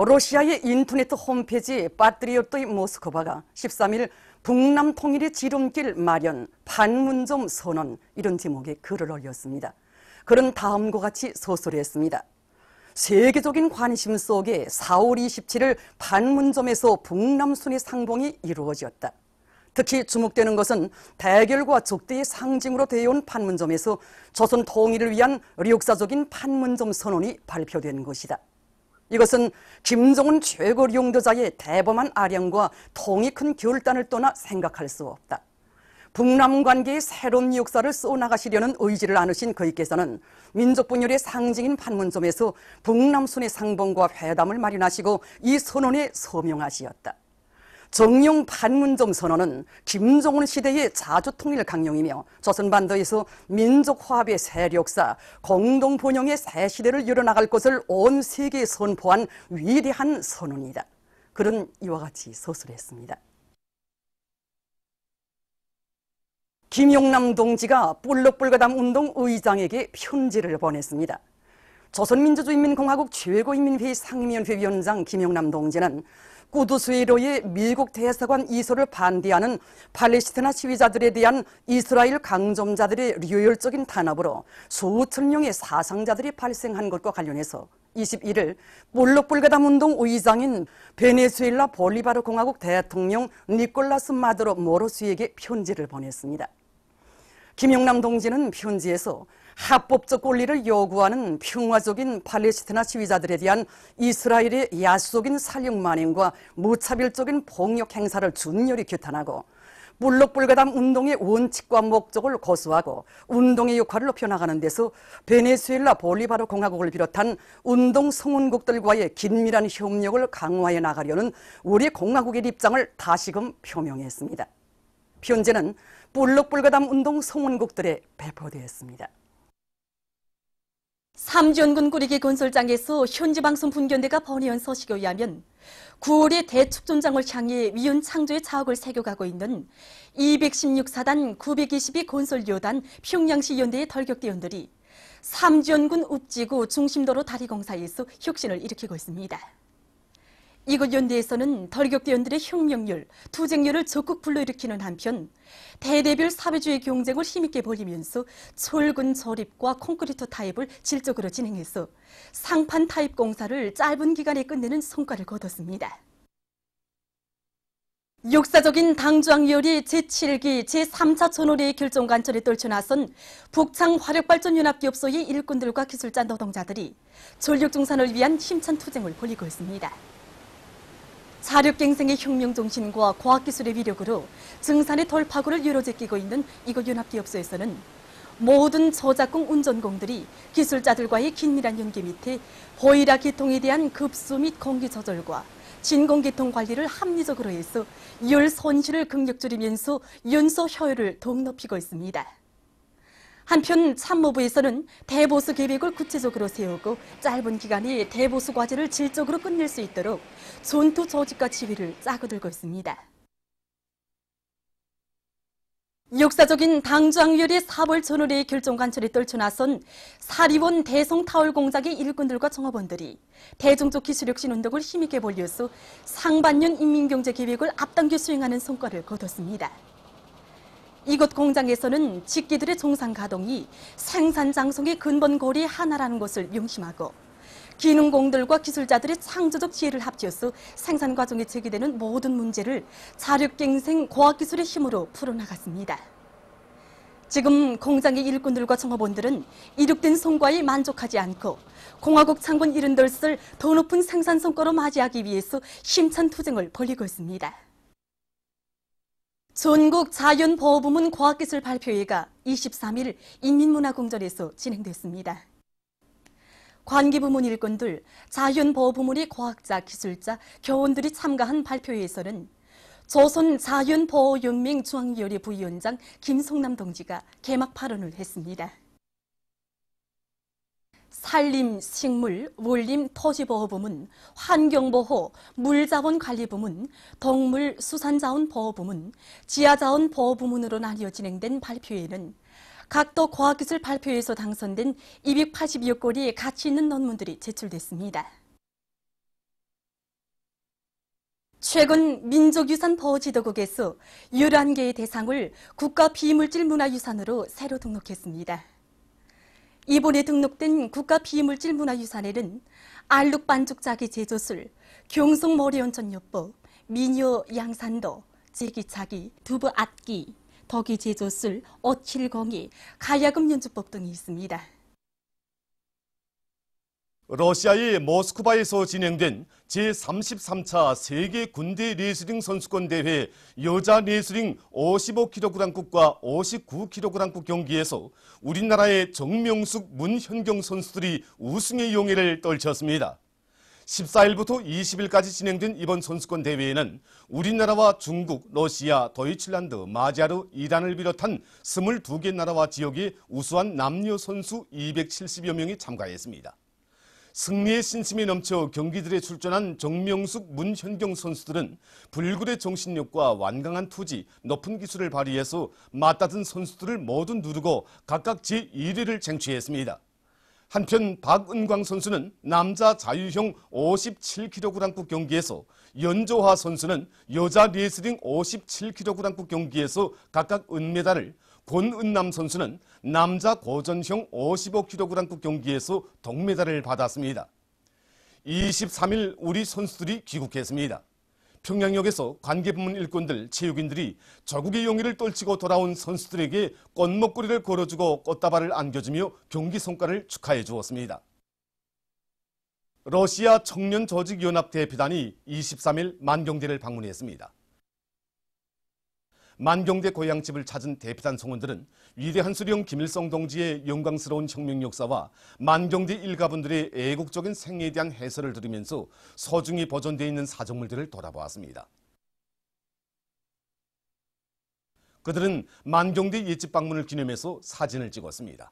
러시아의 인터넷 홈페이지 파트리오트의 모스크바가 13일 북남 통일의 지름길 마련, 판문점 선언 이런 제목의 글을 올렸습니다. 글은 다음과 같이 서술했습니다. 세계적인 관심 속에 4월 27일 판문점에서 북남순의 상봉이 이루어졌다. 특히 주목되는 것은 대결과 적대의 상징으로 되어온 판문점에서 조선 통일을 위한 역사적인 판문점 선언이 발표된 것이다. 이것은 김정은 최고領導자의 대범한 아량과 통이 큰 결단을 떠나 생각할 수 없다. 북남 관계의 새로운 역사를 써나가시려는 의지를 안으신 그이께서는 민족 분열의 상징인 판문점에서 북남순의 상봉과 회담을 마련하시고 이 선언에 서명하시었다. 정령 판문점 선언은 김정은 시대의 자주통일 강령이며 조선반도에서 민족화합의 세력사, 공동번영의 새 시대를 열어나갈 것을 온 세계에 선포한 위대한 선언이다. 그는 이와 같이 서술했습니다. 김용남 동지가 뿔럭불가담 운동 의장에게 편지를 보냈습니다. 조선민주주의인민공화국 최고인민회의 상임위원회 위원장 김용남 동지는 꾸두스웨로의 미국 대사관 이소를 반대하는 팔레스티나 시위자들에 대한 이스라엘 강점자들의 류혈적인 탄압으로 수천 명의 사상자들이 발생한 것과 관련해서 21일 뿔럭불가담 운동 의장인 베네수엘라 볼리바르 공화국 대통령 니콜라스 마두로 모로스에게 편지를 보냈습니다. 김용남 동지는 편지에서 합법적 권리를 요구하는 평화적인 팔레스티나 시위자들에 대한 이스라엘의 야수적인 살육 만행과 무차별적인 폭력 행사를 준열히 규탄하고 뿔럭불가담 운동의 원칙과 목적을 고수하고 운동의 역할을 높여나가는 데서 베네수엘라 볼리바르 공화국을 비롯한 운동 성원국들과의 긴밀한 협력을 강화해 나가려는 우리 공화국의 입장을 다시금 표명했습니다. 편지는 뿔럭불가담 운동 성원국들에 배포되었습니다. 삼지연군 구리기 건설장에서 현지방송 분견대가 번외한 서식에 의하면 9월의 대축전장을 향해 위훈 창조의 자학을 새겨가고 있는 216사단 922 건설요단 평양시 연대의 덜격대원들이 삼지연군 읍지구 중심도로 다리공사에서 혁신을 일으키고 있습니다. 이곳 연대에서는 덜격대원들의 혁명률, 투쟁률을 적극 불러일으키는 한편 대대별 사회주의 경쟁을 힘있게 벌이면서 철근 조립과 콘크리트 타입을 질적으로 진행해서 상판 타입 공사를 짧은 기간에 끝내는 성과를 거뒀습니다. 역사적인 당주항열이 제7기 제3차 전호례의 결정 관철에 떨쳐나선 북창 화력발전연합기업소의 일꾼들과 기술자 노동자들이 전력증산을 위한 힘찬 투쟁을 벌이고 있습니다. 사력갱생의 혁명정신과 과학기술의 위력으로 증산의 돌파구를 이뤄제끼고 있는 이곳 연합기업소에서는 모든 저작공 운전공들이 기술자들과의 긴밀한 연계 밑에 호일화 계통에 대한 급수 및 공기 조절과 진공계통 관리를 합리적으로 해서 열 손실을 극력 줄이면서 연소 효율을 더욱 높이고 있습니다. 한편 참모부에서는 대보수 계획을 구체적으로 세우고 짧은 기간에 대보수 과제를 질적으로 끝낼 수 있도록 전투 조직과 지휘를 짜고들고 있습니다. 역사적인 당주항열의 4월 전월의 결정 관철에 떨쳐나선 사리원 대성타월 공작의 일꾼들과 종업원들이 대중적 기술혁신 운동을 힘있게 벌여서 상반년 인민경제계획을 앞당겨 수행하는 성과를 거뒀습니다. 이곳 공장에서는 직기들의 정상 가동이 생산 장성의 근본 고리 하나라는 것을 명심하고 기능공들과 기술자들의 창조적 지혜를 합쳐서 생산 과정에 제기되는 모든 문제를 자력갱생 과학기술의 힘으로 풀어나갔습니다. 지금 공장의 일꾼들과 종업원들은 이룩된 성과에 만족하지 않고 공화국 창건 70을 더 높은 생산 성과로 맞이하기 위해서 힘찬 투쟁을 벌이고 있습니다. 전국 자연보호부문 과학기술 발표회가 23일 인민문화궁전에서 진행됐습니다. 관계부문 일꾼들, 자연보호부문의 과학자, 기술자, 교원들이 참가한 발표회에서는 조선 자연보호연맹 중앙위원회 부위원장 김성남 동지가 개막 발언을 했습니다. 산림, 식물, 원림, 토지보호부문, 환경보호, 물자원관리부문, 동물, 수산자원보호부문, 지하자원보호부문으로 나뉘어 진행된 발표회는 각도 과학기술 발표회에서 당선된 282여 건의 가치 있는 논문들이 제출됐습니다. 최근 민족유산 보호지도국에서 11개의 대상을 국가 비물질 문화유산으로 새로 등록했습니다. 이번에 등록된 국가 비물질 문화유산에는 알룩 반죽자기 제조술, 경성 머리온천요법, 미녀 양산도, 제기차기, 두부 악기, 덕이 제조술, 어칠공이, 가야금 연주법 등이 있습니다. 러시아의 모스크바에서 진행된 제33차 세계 군대 레슬링 선수권 대회 여자 레슬링 55kg급과 59kg급 경기에서 우리나라의 정명숙, 문현경 선수들이 우승의 용의를 떨쳤습니다. 14일부터 20일까지 진행된 이번 선수권 대회에는 우리나라와 중국, 러시아, 도이칠란드, 마자르, 이란을 비롯한 22개 나라와 지역의 우수한 남녀 선수 270여 명이 참가했습니다. 승리의 신심이 넘쳐 경기들에 출전한 정명숙, 문현경 선수들은 불굴의 정신력과 완강한 투지, 높은 기술을 발휘해서 맞닿은 선수들을 모두 누르고 각각 제1위를 쟁취했습니다. 한편 박은광 선수는 남자 자유형 57kg급 경기에서, 연조화 선수는 여자 레슬링 57kg급 경기에서 각각 은메달을, 권은남 선수는 남자 고전형 55kg급 경기에서 동메달을 받았습니다. 23일 우리 선수들이 귀국했습니다. 평양역에서 관계부문 일꾼들, 체육인들이 조국의 용의를 떨치고 돌아온 선수들에게 꽃목걸이를 걸어주고 꽃다발을 안겨주며 경기 성과를 축하해 주었습니다. 러시아 청년조직연합 대표단이 23일 만경대를 방문했습니다. 만경대 고향집을 찾은 대표단 성원들은 위대한 수령 김일성 동지의 영광스러운 혁명 역사와 만경대 일가분들의 애국적인 생애에 대한 해설을 들으면서 소중히 보존되어 있는 사적물들을 돌아보았습니다. 그들은 만경대 옛집 방문을 기념해서 사진을 찍었습니다.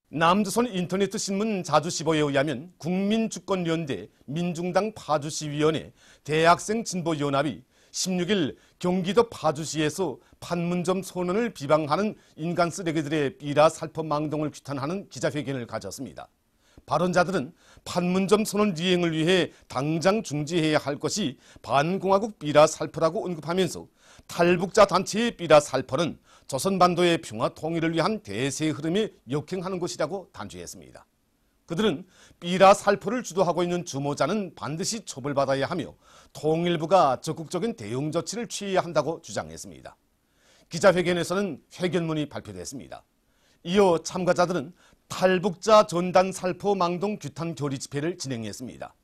남조선 인터넷 신문 자주시보에 의하면 국민주권연대, 민중당 파주시위원회, 대학생 진보연합이 16일 경기도 파주시에서 판문점 선언을 비방하는 인간 쓰레기들의 삐라 살포 망동을 규탄하는 기자회견을 가졌습니다. 발언자들은 판문점 선언 이행을 위해 당장 중지해야 할 것이 반공화국 삐라 살포라고 언급하면서 탈북자 단체의 삐라 살포는 조선반도의 평화 통일을 위한 대세의 흐름에 역행하는 것이라고 단죄했습니다. 그들은 삐라 살포를 주도하고 있는 주모자는 반드시 처벌받아야 하며 통일부가 적극적인 대응 조치를 취해야 한다고 주장했습니다. 기자회견에서는 회견문이 발표됐습니다. 이어 참가자들은 탈북자 전단 살포 망동 규탄 결의 집회를 진행했습니다.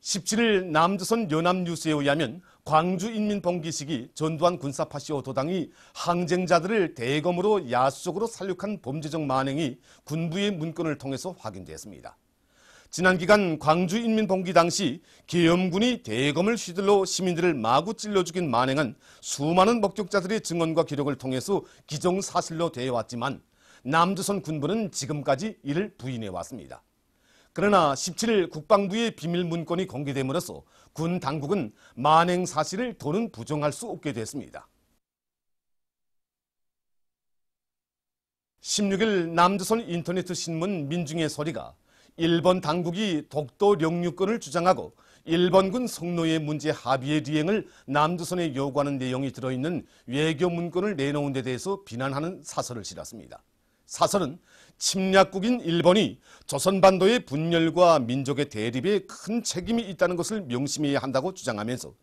17일 남조선 연합뉴스에 의하면 광주인민봉기식이 전두환 군사파시오 도당이 항쟁자들을 대검으로 야수적으로 살육한 범죄적 만행이 군부의 문건을 통해서 확인됐습니다. 지난 기간 광주인민봉기 당시 계엄군이 대검을 휘둘러 시민들을 마구 찔러 죽인 만행은 수많은 목격자들의 증언과 기록을 통해서 기정사실로 되어왔지만 남조선 군부는 지금까지 이를 부인해왔습니다. 그러나 17일 국방부의 비밀 문건이 공개됨으로써 군 당국은 만행 사실을 더는 부정할 수 없게 됐습니다. 16일 남조선 인터넷 신문 민중의 소리가 일본 당국이 독도 영유권을 주장하고 일본군 성노예 문제 합의의 리행을 남조선에 요구하는 내용이 들어있는 외교 문건을 내놓은 데 대해서 비난하는 사설을 실었습니다. 사설은 침략국인 일본이 조선반도의 분열과 민족의 대립에 큰 책임이 있다는 것을 명심해야 한다고 주장하면서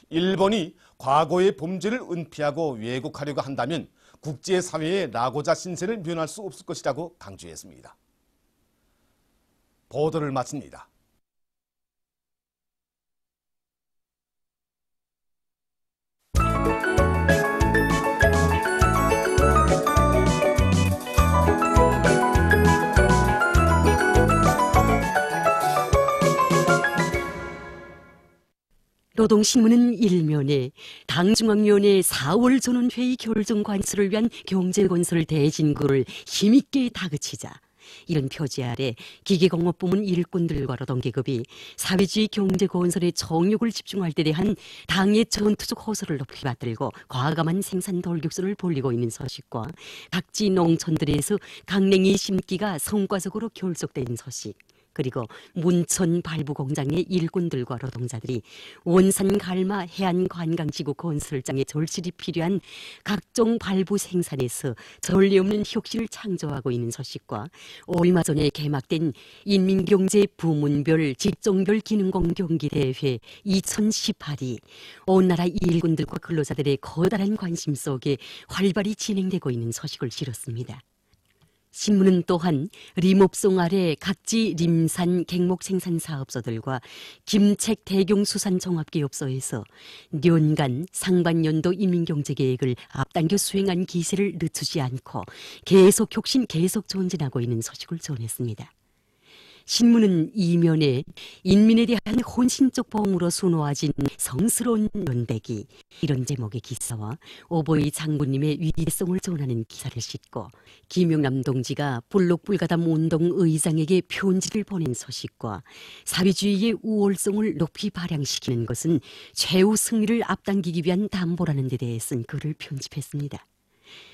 일본이 과거의 범죄를 은폐하고 왜곡하려고 한다면 국제사회의 라고자 신세를 면할 수 없을 것이라고 강조했습니다. 보도를 마칩니다. 노동신문은 일면에 당중앙위원회 4월 전원회의 결정 관수를 위한 경제건설 대진구를 힘있게 다그치자 이런 표지 아래 기계공업부문 일꾼들과 노동계급이 사회주의 경제건설에 정욕을 집중할 때 대한 당의 전투적 호소를 높이 받들고 과감한 생산 돌격선을 벌이고 있는 소식과 각지 농촌들에서 강냉이 심기가 성과적으로 결속된 소식, 그리고 문천 발부 공장의 일꾼들과 노동자들이 원산 갈마 해안 관광지구 건설장의 절실히 필요한 각종 발부 생산에서 전례 없는 혁신을 창조하고 있는 소식과 얼마 전에 개막된 인민경제 부문별 직종별 기능공 경기대회 2018이 온 나라 일꾼들과 근로자들의 커다란 관심 속에 활발히 진행되고 있는 소식을 실었습니다. 신문은 또한 림업송 아래 각지 림산 갱목 생산 사업소들과 김책 대경수산 종합기업소에서 년간 상반년도 인민경제계획을 앞당겨 수행한 기세를 늦추지 않고 계속 혁신, 계속 전진하고 있는 소식을 전했습니다. 신문은 이면에 인민에 대한 혼신적 보험으로 수놓아진 성스러운 연대기, 이런 제목의 기사와 오보이 장군님의 위대성을 전하는 기사를 싣고 김영남 동지가 불록불가담 운동 의장에게 편지를 보낸 소식과 사회주의의 우월성을 높이 발扬시키는 것은 최후 승리를 앞당기기 위한 담보라는 데 대해 쓴 글을 편집했습니다.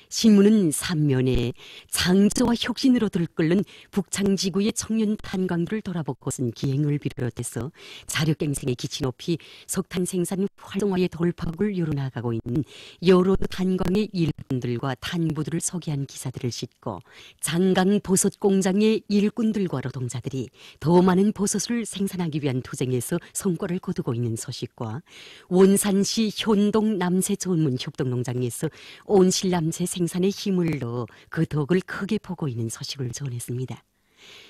신문은 3면에 장저와 혁신으로 들끓는 북창지구의 청년 탄광들을 돌아보고 쓴 기행을 비롯해서 자력갱생의 기치 높이 석탄 생산 활성화의 돌파구를 열어나가고 있는 여러 탄광의 일꾼들과 탄부들을 소개한 기사들을 싣고 장강 버섯 공장의 일꾼들과 노동자들이 더 많은 버섯을 생산하기 위한 투쟁에서 성과를 거두고 있는 소식과 원산시 현동 남새 전문 협동농장에서 온실 남새 생산에 힘을 넣어 그 덕을 크게 보고 있는 소식을 전했습니다.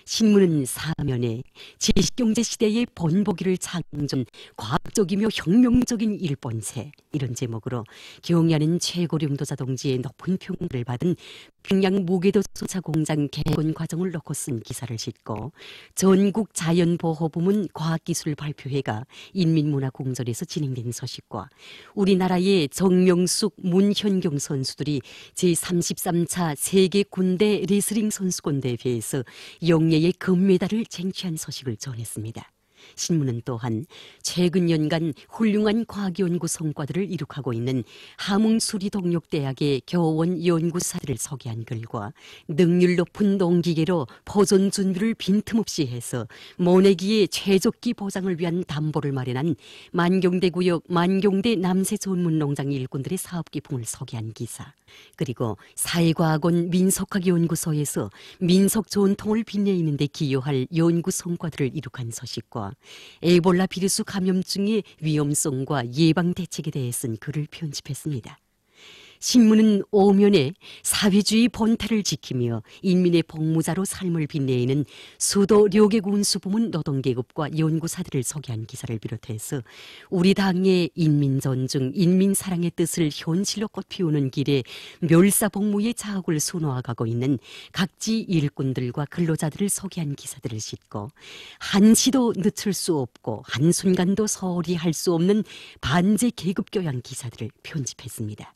신문은 사면에 지식경제 시대의 본보기를 창조한 과학적이며 혁명적인 일본세, 이런 제목으로 경의하는 최고령도자 동지의 높은 평가를 받은 평양 무게도 소차 공장 개건 과정을 놓고 쓴 기사를 싣고 전국 자연보호부문 과학기술발표회가 인민문화공전에서 진행된 소식과 우리나라의 정명숙, 문현경 선수들이 제33차 세계군대 레슬링 선수권 대회에서 영예의 금메달을 쟁취한 소식을 전했습니다. 신문은 또한 최근 연간 훌륭한 과학연구 성과들을 이룩하고 있는 함흥수리동력대학의 교원 연구사들을 소개한 글과 능률 높은 농기계로 보존 준비를 빈틈없이 해서 모내기의 최적기 보장을 위한 담보를 마련한 만경대구역 만경대 남새 전문농장 일꾼들의 사업기풍을 소개한 기사, 그리고 사회과학원 민속학연구소에서 민속 전통을 빛내는 데 기여할 연구 성과들을 이룩한 소식과 에볼라 비루스 감염증의 위험성과 예방 대책에 대해 쓴 글을 편집했습니다. 신문은 오면에 사회주의 본태를 지키며 인민의 복무자로 삶을 빛내는 수도 료계구 운수부문 노동계급과 연구사들을 소개한 기사를 비롯해서 우리 당의 인민존중, 인민사랑의 뜻을 현실로 꽃피우는 길에 멸사복무의 자학을 수놓아가고 있는 각지 일꾼들과 근로자들을 소개한 기사들을 싣고 한시도 늦출 수 없고 한순간도 소홀히 할 수 없는 반제 계급교양 기사들을 편집했습니다.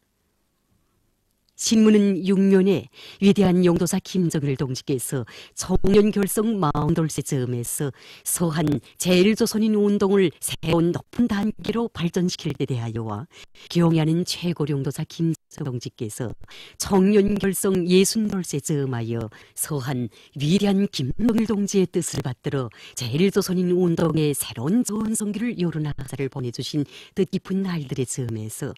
신문은 6면에 위대한 용도사 김정일 동지께서 청년 결성 42세 즈음에서 서한 제일조선인 운동을 새로운 높은 단계로 발전시킬 때 대하여와 경의하는 최고 용도사 김정일 동지께서 청년 결성 68세 즈음하여 서한 위대한 김정일 동지의 뜻을 받들어 제일조선인 운동의 새로운 전성기를 열어나가사를 보내주신 뜻깊은 날들의 즈음에서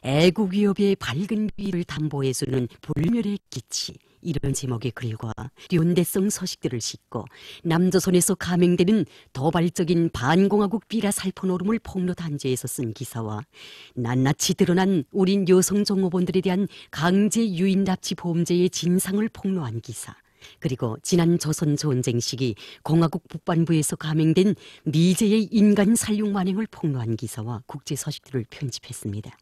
애국 위협의 밝은 비를 담보해 주는 불멸의 기치, 이런 제목의 글과 연대성 소식들을 싣고 남조선에서 감행되는 도발적인 반공화국 비라 살포노름을 폭로 단죄에서 쓴 기사와 낱낱이 드러난 우린 여성 종업원들에 대한 강제 유인 납치 범죄의 진상을 폭로한 기사, 그리고 지난 조선 전쟁 시기 공화국 북반부에서 감행된 미제의 인간 살육 만행을 폭로한 기사와 국제 소식들을 편집했습니다.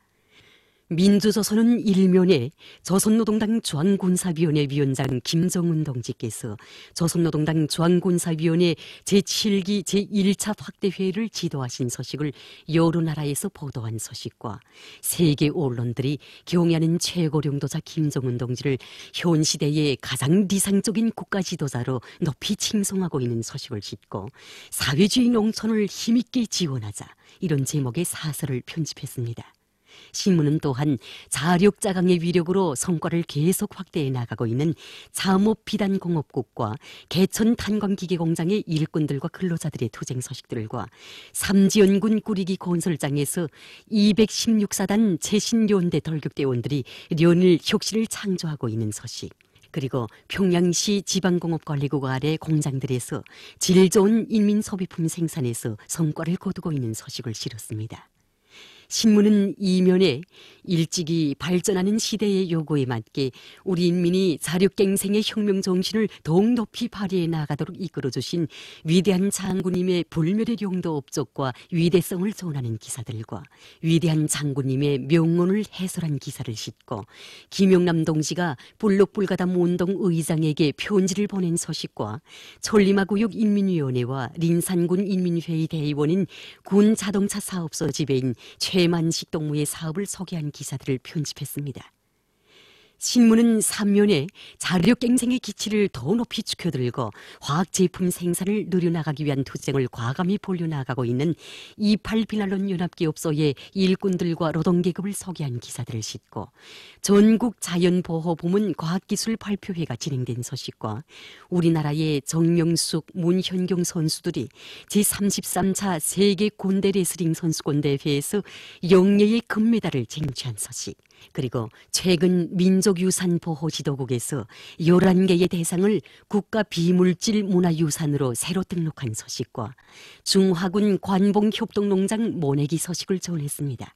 민주조선은 1면에 조선노동당 중앙군사위원회 위원장 김정은 동지께서 조선노동당 중앙군사위원회 제7기 제1차 확대회의를 지도하신 소식을 여러 나라에서 보도한 소식과 세계 언론들이 경의하는 최고령도자 김정은 동지를 현 시대의 가장理想적인 국가 지도자로 높이 칭송하고 있는 소식을 싣고 사회주의 농촌을 힘있게 지원하자, 이런 제목의 사설을 편집했습니다. 신문은 또한 자력자강의 위력으로 성과를 계속 확대해 나가고 있는 잠옷비단공업국과 개천탄광기계공장의 일꾼들과 근로자들의 투쟁 소식들과 삼지연군 꾸리기 건설장에서 216사단 최신련대 돌격대원들이 연일 혁신을 창조하고 있는 소식, 그리고 평양시 지방공업관리국 아래 공장들에서 질 좋은 인민소비품 생산에서 성과를 거두고 있는 소식을 실었습니다. 신문은 이면에 일찍이 발전하는 시대의 요구에 맞게 우리 인민이 자력갱생의 혁명 정신을 더욱 높이 발휘해 나가도록 이끌어주신 위대한 장군님의 불멸의 용도 업적과 위대성을 전하는 기사들과 위대한 장군님의 명언을 해설한 기사를 싣고 김영남 동지가 불록불가담 운동 의장에게 편지를 보낸 소식과 천리마구역 인민위원회와 린산군 인민회의 대의원인 군 자동차 사업소 지배인 최만식 동무의 사업을 소개한 기사들을 편집했습니다. 신문은 3면에 자력갱생의 기치를 더 높이 축혀들고 화학제품 생산을 늘려나가기 위한 투쟁을 과감히 벌려나가고 있는 28비날론 연합기업소의 일꾼들과 노동계급을 소개한 기사들을 싣고 전국 자연보호부문 과학기술발표회가 진행된 소식과 우리나라의 정명숙, 문현경 선수들이 제33차 세계 군대 레슬링 선수권 대회에서 영예의 금메달을 쟁취한 소식, 그리고 최근 민족유산보호지도국에서 11개의 대상을 국가 비물질 문화유산으로 새로 등록한 소식과 중화군 관봉협동농장 모내기 소식을 전했습니다.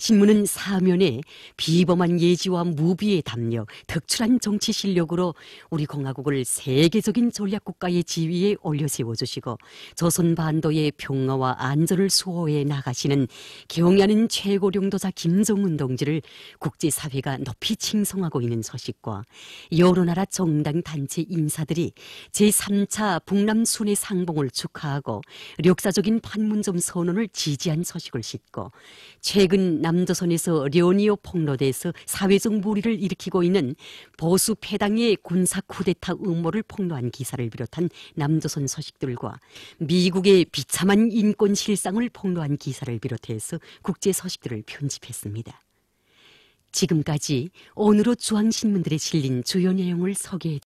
신문은 사면에 비범한 예지와 무비의 담력, 특출한 정치 실력으로 우리 공화국을 세계적인 전략국가의 지위에 올려세워주시고 조선 반도의 평화와 안전을 수호해 나가시는 경애하는 최고領導자 김정은 동지를 국제사회가 높이 칭송하고 있는 소식과 여러 나라 정당 단체 인사들이 제3차 북남 순회 상봉을 축하하고 역사적인 판문점 선언을 지지한 소식을 싣고 최근 남조선에서 련이오 폭로돼서 사회적 무리를 일으키고 있는 보수 패당의 군사 쿠데타 음모를 폭로한 기사를 비롯한 남조선 소식들과 미국의 비참한 인권 실상을 폭로한 기사를 비롯해서 국제 소식들을 편집했습니다. 지금까지 오늘의 중앙신문들에 실린 주요 내용을 소개해